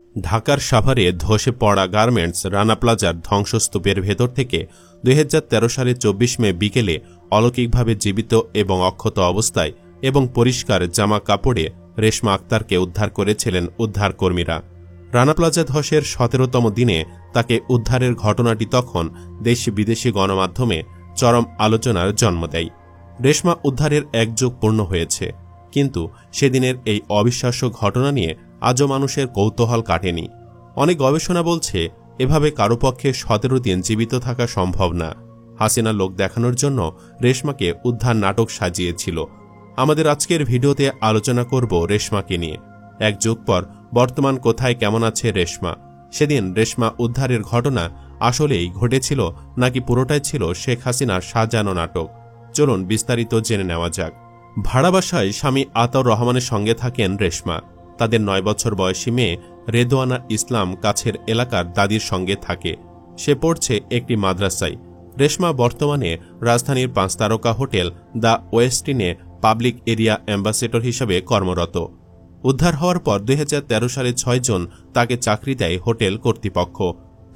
ঢাকার সাভারে ধসে পড়া গার্মেন্টস রানা প্লাজার ধ্বংসস্তূপের ভেতর থেকে ২০১৩ সালে ২৪ মে বিকেলে অলৌকিকভাবে জীবিত এবং অক্ষত অবস্থায় এবং পরিষ্কার জামা কাপড়ে রেশমা আক্তারকে উদ্ধার করেছিলেন উদ্ধারকর্মীরা। রানা প্লাজা ধসের ১৭তম দিনে তাকে উদ্ধারের ঘটনাটি তখন দেশি বিদেশি গণমাধ্যমে চরম আলোচনার জন্ম দেয়। রেশমা উদ্ধারের এক যুগ পূর্ণ হয়েছে, কিন্তু সেদিনের এই অবিশ্বাস্য ঘটনা নিয়ে আজও মানুষের কৌতূহল কাটেনি। অনেক গবেষণা বলছে এভাবে কারো পক্ষে ১৭ দিন জীবিত থাকা সম্ভব না। হাসিনা লোক দেখানোর জন্য রেশমাকে উদ্ধার নাটক সাজিয়েছিল। আমাদের আজকের ভিডিওতে আলোচনা করব রেশমাকে নিয়ে। এক যুগ পর বর্তমান কোথায়, কেমন আছে রেশমা? সেদিন রেশমা উদ্ধারের ঘটনা আসলেই ঘটেছিল নাকি পুরোটাই ছিল শেখ হাসিনার সাজানো নাটক? চলুন বিস্তারিত জেনে নেওয়া যাক। ভাড়া বাসায় স্বামী আতাউর রহমানের সঙ্গে থাকেন রেশমা। তাদের ৯ বছর বয়সী মেয়ে রেদওয়ানা ইসলাম কাছের এলাকার দাদির সঙ্গে থাকে। সে পড়ছে একটি মাদ্রাসায়। রেশমা বর্তমানে রাজধানীর ৫ তারকা হোটেল দ্য ওয়েস্টিনে পাবলিক এরিয়া অ্যাম্বাসেডর হিসেবে কর্মরত। উদ্ধার হওয়ার পর ২০১৩ সালে ৬ জন তাকে চাকরি দেয় হোটেল কর্তৃপক্ষ।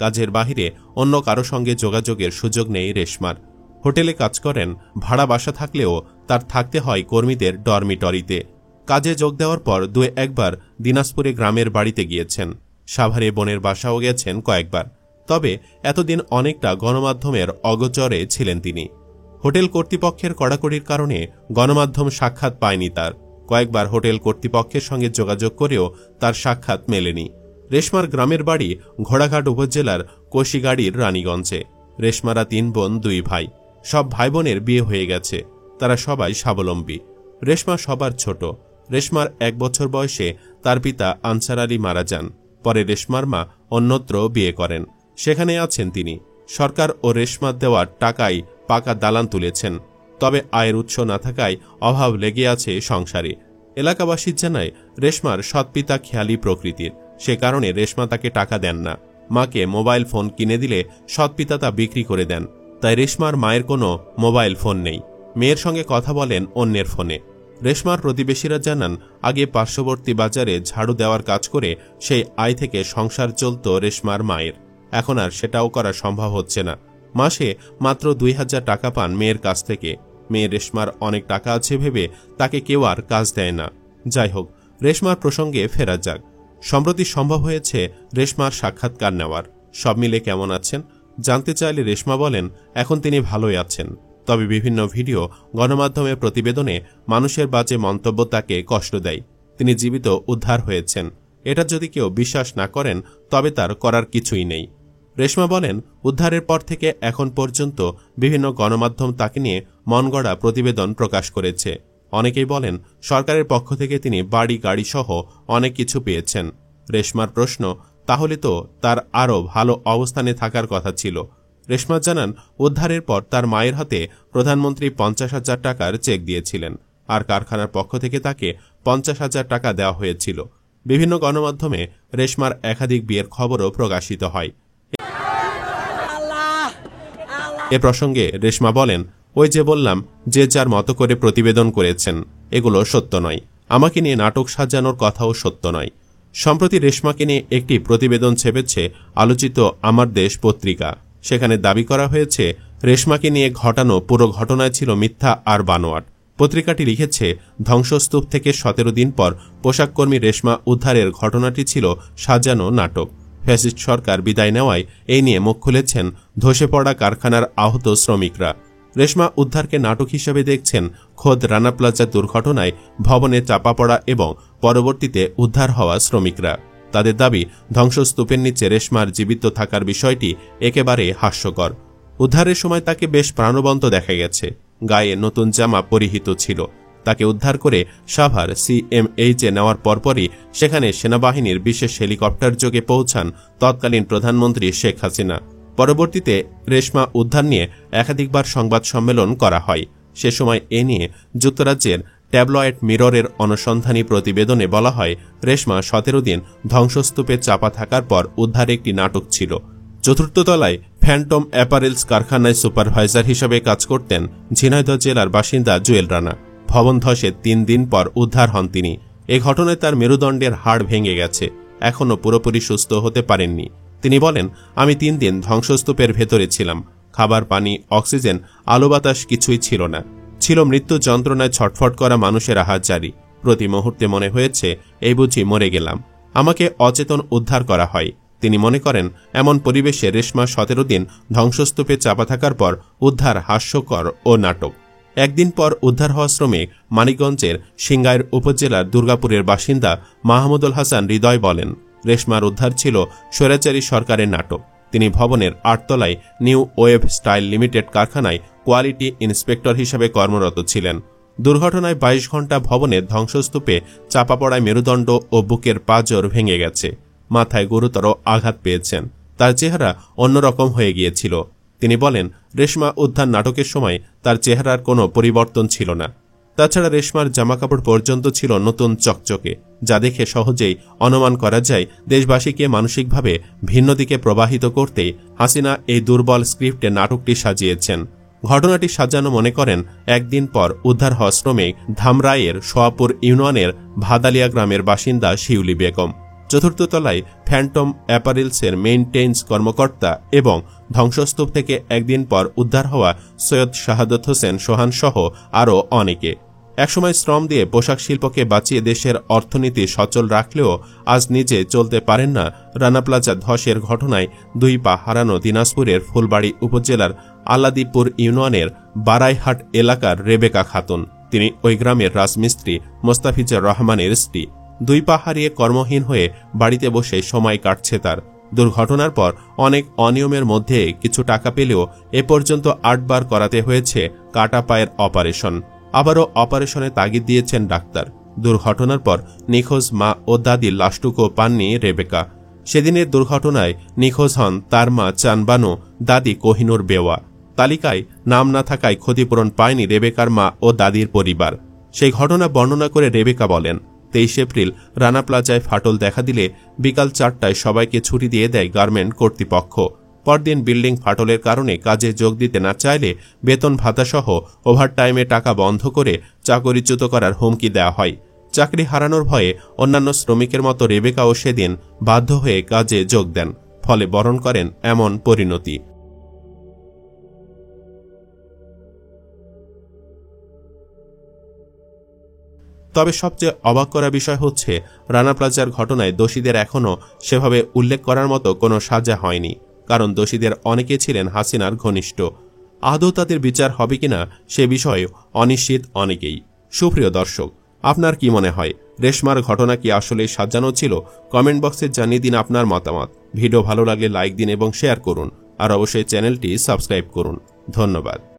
কাজের বাহিরে অন্য কারো সঙ্গে যোগাযোগের সুযোগ নেই রেশমার। হোটেলে কাজ করেন, ভাড়া বাসা থাকলেও তার থাকতে হয় কর্মীদের ডরমিটরিতে। কাজে যোগ দেওয়ার পর ২-১বার দিনাজপুরে গ্রামের বাড়িতে গিয়েছেন। সাভারে বোনের বাসাও গেছেন কয়েকবার। তবে এতদিন অনেকটা গণমাধ্যমের অগোচরে ছিলেন তিনি। হোটেল কর্তৃপক্ষের কড়াকড়ির কারণে গণমাধ্যম সাক্ষাৎ পায়নি তার। কয়েকবার হোটেল কর্তৃপক্ষের সঙ্গে যোগাযোগ করেও তার সাক্ষাৎ মেলেনি। রেশমার গ্রামের বাড়ি ঘোড়াঘাট উপজেলার কোশিগাড়ির রানীগঞ্জে। রেশমারা ৩ বোন ২ ভাই। সব ভাই বোনের বিয়ে হয়ে গেছে। তারা সবাই স্বাবলম্বী। রেশমা সবার ছোট। রেশমার ১ বছর বয়সে তার পিতা আনসার আলী মারা যান। পরে রেশমার মা অন্যত্র বিয়ে করেন। সেখানে আছেন তিনি। সরকার ও রেশমার দেওয়ার টাকায় পাকা দালান তুলেছেন। তবে আয়ের উৎস না থাকায় অভাব লেগে আছে সংসারে। এলাকাবাসী জানায় রেশমার সৎ পিতা খেয়ালি প্রকৃতির। সে কারণে রেশমা তাকে টাকা দেন না। মাকে মোবাইল ফোন কিনে দিলে সৎ পিতা তা বিক্রি করে দেন। তাই রেশমার মায়ের কোনো মোবাইল ফোন নেই। মেয়ের সঙ্গে কথা বলেন অন্যের ফোনে। রেশমার প্রতিবেশীরা জানান, আগে পার্শ্ববর্তী বাজারে ঝাড়ু দেওয়ার কাজ করে সেই আয় থেকে সংসার চলত রেশমার মায়ের। এখন আর সেটাও করা সম্ভব হচ্ছে না। মাসে মাত্র ২,০০০ টাকা পান মেয়ের কাছ থেকে। মেয়ে রেশমার অনেক টাকা আছে ভেবে তাকে কেউ আর কাজ দেয় না। যাই হোক, রেশমার প্রসঙ্গে ফেরা যাক। সম্প্রতি সম্ভব হয়েছে রেশমার সাক্ষাৎকার নেওয়ার। সব মিলে কেমন আছেন জানতে চাইলে রেশমা বলেন, এখন তিনি ভালোই আছেন। তবে বিভিন্ন ভিডিও, গণমাধ্যমের প্রতিবেদনে মানুষের বাজে মন্তব্য তাকে কষ্ট দেয়। তিনি জীবিত উদ্ধার হয়েছেন, এটা যদি কেউ বিশ্বাস না করেন তবে তার করার কিছুই নেই। রেশমা বলেন, উদ্ধারের পর থেকে এখন পর্যন্ত বিভিন্ন গণমাধ্যম তাকে নিয়ে মনগড়া প্রতিবেদন প্রকাশ করেছে। অনেকেই বলেন সরকারের পক্ষ থেকে তিনি বাড়ি গাড়ি সহ অনেক কিছু পেয়েছেন। রেশমার প্রশ্ন, তাহলে তো তার আরও ভালো অবস্থানে থাকার কথা ছিল। রেশমা জানান, উদ্ধারের পর তার মায়ের হাতে প্রধানমন্ত্রী ৫০,০০০ টাকার চেক দিয়েছিলেন, আর কারখানার পক্ষ থেকে তাকে ৫০,০০০ টাকা দেওয়া হয়েছিল। বিভিন্ন গণমাধ্যমে রেশমার একাধিক বিয়ের খবরও প্রকাশিত হয়। এ প্রসঙ্গে রেশমা বলেন, ওই যে বললাম, যে যার মতো করে প্রতিবেদন করেছেন, এগুলো সত্য নয়। আমাকে নিয়ে নাটক সাজানোর কথাও সত্য নয়। সম্প্রতি রেশমাকে নিয়ে একটি প্রতিবেদন ছেপেছে আলোচিত আমার দেশ পত্রিকা। সেখানে দাবি করা হয়েছে রেশমাকে নিয়ে ঘটানো পুরো ঘটনায় ছিল মিথ্যা আর বানোয়াট। পত্রিকাটি লিখেছে, ধ্বংসস্তূপ থেকে ১৭ দিন পর পোশাককর্মী রেশমা উদ্ধারের ঘটনাটি ছিল সাজানো নাটক। ফ্যাসিস্ট সরকার বিদায় নেওয়ায় এই নিয়ে মুখ খুলেছেন ধসে পড়া কারখানার আহত শ্রমিকরা। রেশমা উদ্ধারকে নাটক হিসেবে দেখছেন খোদ রানা প্লাজা দুর্ঘটনায় ভবনে চাপা পড়া এবং পরবর্তীতে উদ্ধার হওয়া শ্রমিকরা। তাদের দাবি, ধ্বংসস্তূপের নিচে রেশমার জীবিত থাকার বিষয়টি একেবারে হাস্যকর। উদ্ধারের সময় তাকে বেশ প্রাণবন্ত দেখা গেছে। গায়ে নতুন জামা পরিহিত ছিল। তাকে উদ্ধার করে সাভার CMH নেওয়ার পরপরই সেখানে সেনাবাহিনীর বিশেষ হেলিকপ্টার যোগে পৌঁছান তৎকালীন প্রধানমন্ত্রী শেখ হাসিনা। পরবর্তীতে রেশমা উদ্ধার নিয়ে একাধিকবার সংবাদ সম্মেলন করা হয়। সে সময় এ নিয়ে যুক্তরাজ্যের ট্যাবলয়েড মিররের অনুসন্ধানী প্রতিবেদনে বলা হয়, রেশমা ১৭ দিন ধ্বংসস্তূপে চাপা থাকার পর উদ্ধার একটি নাটক ছিল। চতুর্থ তলায় ফ্যান্টম অ্যাপারেলস কারখানায় সুপারভাইজার হিসেবে কাজ করতেন ঝিনাইদহ জেলার বাসিন্দা জুয়েল রানা। ভবন ধসে ৩ দিন পর উদ্ধার হন তিনি। এ ঘটনায় তার মেরুদণ্ডের হাড় ভেঙে গেছে। এখনও পুরোপুরি সুস্থ হতে পারেননি। তিনি বলেন, আমি 3 দিন ধ্বংসস্তূপের ভেতরে ছিলাম। খাবার, পানি, অক্সিজেন, আলো বাতাস কিছুই ছিল না। ছিল মৃত্যু যন্ত্রণায় ছটফট করা মানুষের আহাজারি। প্রতি মুহূর্তে মনে হয়েছে এই বুঝি মরে গেলাম। আমাকে অচেতন উদ্ধার করা হয়। তিনি মনে করেন, এমন পরিবেশে রেশমা 17 দিন ধ্বংসস্তূপে চাপা থাকার পর উদ্ধার হাস্যকর ও নাটক। একদিন পর উদ্ধার হওয়া শ্রমিক মানিকগঞ্জের সিংগাইর উপজেলার দুর্গাপুরের বাসিন্দা মাহমুদুল হাসান হৃদয় বলেন, রেশমার উদ্ধার ছিল স্বৈরাচারী সরকারের নাটক। তিনি ভবনের 8 তলায় নিউ ওয়েভ স্টাইল লিমিটেড কারখানায় কোয়ালিটি ইন্সপেক্টর হিসেবে কর্মরত ছিলেন। দুর্ঘটনায় 22 ঘণ্টা ভবনের ধ্বংসস্তূপে চাপা পড়ায় মেরুদণ্ড ও বুকের পাঁজর ভেঙে গেছে। মাথায় গুরুতর আঘাত পেয়েছেন। তার চেহারা অন্যরকম হয়ে গিয়েছিল। তিনি বলেন, রেশমা উদ্ধার নাটকের সময় তার চেহারার কোনো পরিবর্তন ছিল না। তাছাড়া রেশমার জামাকাপড় পর্যন্ত ছিল নতুন চকচকে, যা দেখে সহজেই অনুমান করা যায় দেশবাসীকে মানসিকভাবে ভিন্ন দিকে প্রবাহিত করতে হাসিনা এই দুর্বল স্ক্রিপ্টে নাটকটি সাজিয়েছেন। ঘটনাটি সাজানো মনে করেন একদিন পর উদ্ধার হওয়া শ্রমিক ধামরাইয়ের সোয়াপুর ইউনিয়নের ভাদালিয়া গ্রামের বাসিন্দা শিউলি বেগম। 4th তলায় ফ্যান্টম অ্যাপারেলসের মেইনটেন্স কর্মকর্তা এবং ধ্বংসস্তূপ থেকে একদিন পর উদ্ধার হওয়া সৈয়দ শাহাদত হোসেন সোহান সহ আরও অনেকে। একসময় শ্রম দিয়ে পোশাক শিল্পকে বাঁচিয়ে দেশের অর্থনীতি সচল রাখলেও আজ নিজে চলতে পারেন না রানা প্লাজা ধসের ঘটনায় 2 পা হারানো দিনাজপুরের ফুলবাড়ী উপজেলার আলাদিপুর ইউনিয়নের বারাইহাট এলাকার রেবেকা খাতুন। তিনি ওই গ্রামের রাজমিস্ত্রি মোস্তাফিজুর রহমানের স্ত্রী। 2 পা হারিয়ে কর্মহীন হয়ে বাড়িতে বসে সময় কাটছে তার। দুর্ঘটনার পর অনেক অনিয়মের মধ্যে কিছু টাকা পেলেও এ পর্যন্ত 8 বার করাতে হয়েছে কাটা পায়ের অপারেশন। আবারও অপারেশনে তাগিদ দিয়েছেন ডাক্তার। দুর্ঘটনার পর নিখোঁজ মা ও দাদির লাশটুকু পাননি রেবেকা। সেদিনের দুর্ঘটনায় নিখোঁজ হন তার মা চানবানু, দাদি কোহিনুর বেওয়া। তালিকায় নাম না থাকায় ক্ষতিপূরণ পায়নি রেবেকার মা ও দাদির পরিবার। সেই ঘটনা বর্ণনা করে রেবেকা বলেন, 23 এপ্রিল রানা প্লাজায় ফাটল দেখা দিলে বিকাল 4টায় সবাইকে ছুটি দিয়ে দেয় গার্মেন্ট কর্তৃপক্ষ। পরদিন বিল্ডিং ফাটলের কারণে কাজে যোগ দিতে না চাইলে বেতন ভাতাসহ ওভারটাইমে টাকা বন্ধ করে চাকরিচ্যুত করার হুমকি দেওয়া হয়। চাকরি হারানোর ভয়ে অন্যান্য শ্রমিকের মতো রেবেকাও সেদিন বাধ্য হয়ে কাজে যোগ দেন। ফলে বরণ করেন এমন পরিণতি। তবে সবচেয়ে অবাক করা বিষয় হচ্ছে, রানা প্লাজার ঘটনায় দোষীদের এখনও সেভাবে উল্লেখ করার মতো কোনো সাজা হয়নি। কারণ দোষীদের অনেকে ছিলেন হাসিনার ঘনিষ্ঠ। আদৌ তাদের বিচার হবে কিনা সে বিষয়ে অনিশ্চিত অনেকেই। সুপ্রিয় দর্শক, আপনার কি মনে হয়, রেশমার ঘটনা কি আসলে সাজানো ছিল? কমেন্ট বক্সে জানিয়ে দিন আপনার মতামত। ভিডিও ভালো লাগলে লাইক দিন এবং শেয়ার করুন। আর অবশ্যই চ্যানেলটি সাবস্ক্রাইব করুন। ধন্যবাদ।